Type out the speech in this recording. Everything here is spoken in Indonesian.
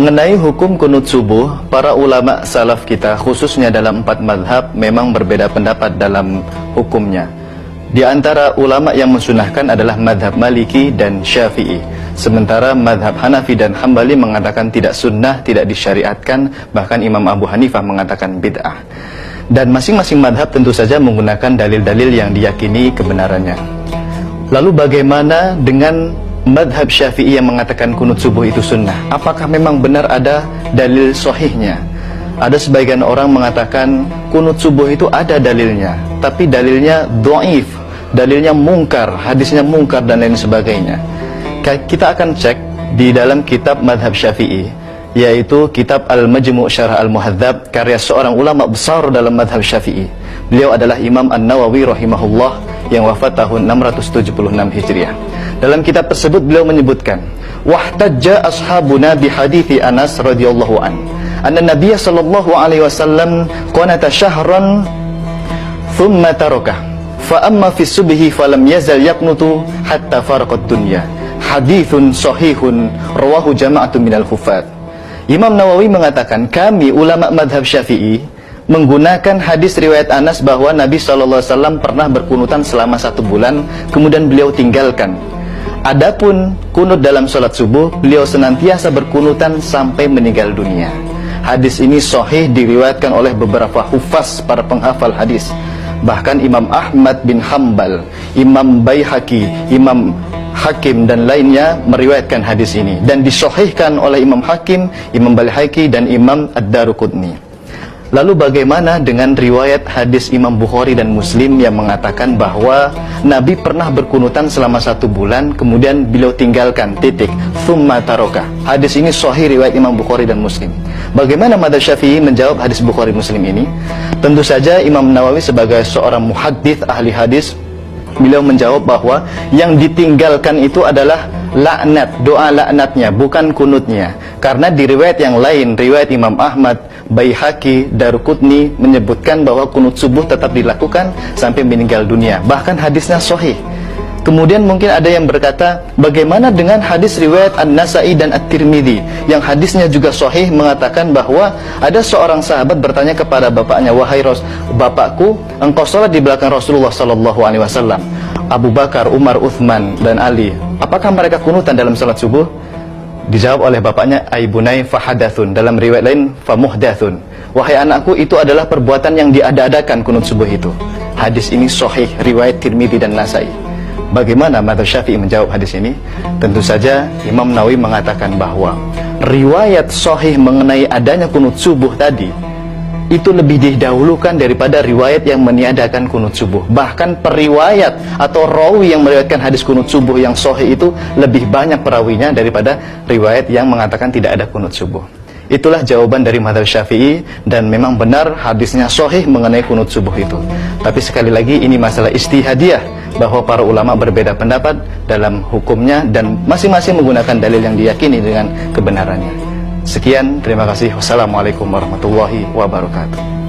Mengenai hukum kunut subuh, para ulama salaf kita khususnya dalam 4 madhab memang berbeda pendapat dalam hukumnya. Di antara ulama yang mensunahkan adalah madhab Maliki dan Syafi'i. Sementara madhab Hanafi dan Hambali mengatakan tidak sunnah, tidak disyariatkan, bahkan Imam Abu Hanifah mengatakan bid'ah. Dan masing-masing madhab tentu saja menggunakan dalil-dalil yang diyakini kebenarannya. Lalu bagaimana dengan madhab Syafi'i yang mengatakan kunut subuh itu sunnah? Apakah memang benar ada dalil sahihnya? Ada sebagian orang mengatakan kunut subuh itu ada dalilnya, tapi dalilnya dhaif, dalilnya mungkar, hadisnya mungkar dan lain sebagainya. Kita akan cek di dalam kitab madhab Syafi'i, yaitu kitab Al-Majmu' Syarah Al-Muhadzab, karya seorang ulama besar dalam madhab Syafi'i. Beliau adalah Imam An-Nawawi rahimahullah yang wafat tahun 676 Hijriah. Dalam kitab tersebut beliau menyebutkan, wahtajja ashabuna bihadithi Anas radhiyallahu an, anna Nabiy sallallahu alaihi wasallam qanata syahran thumma tarakah, fa amma fi subhi falam yazal yaqnutu hatta faraqat dunya. Hadithun sahihun rawahu jama'atun minal hufat. Imam Nawawi mengatakan, kami ulama madhab Syafi'i menggunakan hadis riwayat Anas bahwa Nabi SAW pernah berkunutan selama 1 bulan, kemudian beliau tinggalkan. Adapun kunut dalam sholat subuh, beliau senantiasa berkunutan sampai meninggal dunia. Hadis ini sahih diriwayatkan oleh beberapa hufaz, para penghafal hadis. Bahkan Imam Ahmad bin Hambal, Imam Baihaqi, Imam Hakim dan lainnya meriwayatkan hadis ini, dan disahihkan oleh Imam Hakim, Imam Baihaqi dan Imam Ad-Daruqutni. Lalu bagaimana dengan riwayat hadis Imam Bukhari dan Muslim yang mengatakan bahwa Nabi pernah berkunutan selama 1 bulan, kemudian beliau tinggalkan, titik, thumma taroka. Hadis ini sahih riwayat Imam Bukhari dan Muslim. Bagaimana madhab Syafi'i menjawab hadis Bukhari Muslim ini? Tentu saja Imam Nawawi sebagai seorang muhaddits, ahli hadis, beliau menjawab bahwa yang ditinggalkan itu adalah laknat, doa laknatnya, bukan kunutnya. Karena di riwayat yang lain, riwayat Imam Ahmad, Baihaqi, Daruqutni menyebutkan bahwa kunut subuh tetap dilakukan sampai meninggal dunia. Bahkan hadisnya sahih. Kemudian mungkin ada yang berkata, bagaimana dengan hadis riwayat An-Nasa'i dan At-Tirmidzi yang hadisnya juga sahih, mengatakan bahwa ada seorang sahabat bertanya kepada bapaknya, wahai bapakku, engkau salat di belakang Rasulullah SAW, Abu Bakar, Umar, Uthman dan Ali, apakah mereka kunutan dalam salat subuh? Dijawab oleh bapaknya, aibunai fahadathun, dalam riwayat lain famuhdathun, wahai anakku, itu adalah perbuatan yang diada-adakan kunut subuh itu. Hadis ini sahih riwayat Tirmidzi dan Nasa'i. Bagaimana madhab Syafi'i menjawab hadis ini? Tentu saja Imam Nawawi mengatakan bahwa riwayat sahih mengenai adanya kunut subuh tadi itu lebih didahulukan daripada riwayat yang meniadakan kunut subuh. Bahkan periwayat atau rawi yang meriwayatkan hadis kunut subuh yang sahih itu lebih banyak perawinya daripada riwayat yang mengatakan tidak ada kunut subuh. Itulah jawaban dari madhab Syafi'i, dan memang benar hadisnya sahih mengenai kunut subuh itu. Tapi sekali lagi ini masalah ijtihadiyah, bahwa para ulama berbeda pendapat dalam hukumnya dan masing-masing menggunakan dalil yang diyakini dengan kebenarannya. Sekian, terima kasih. Wassalamualaikum warahmatullahi wabarakatuh.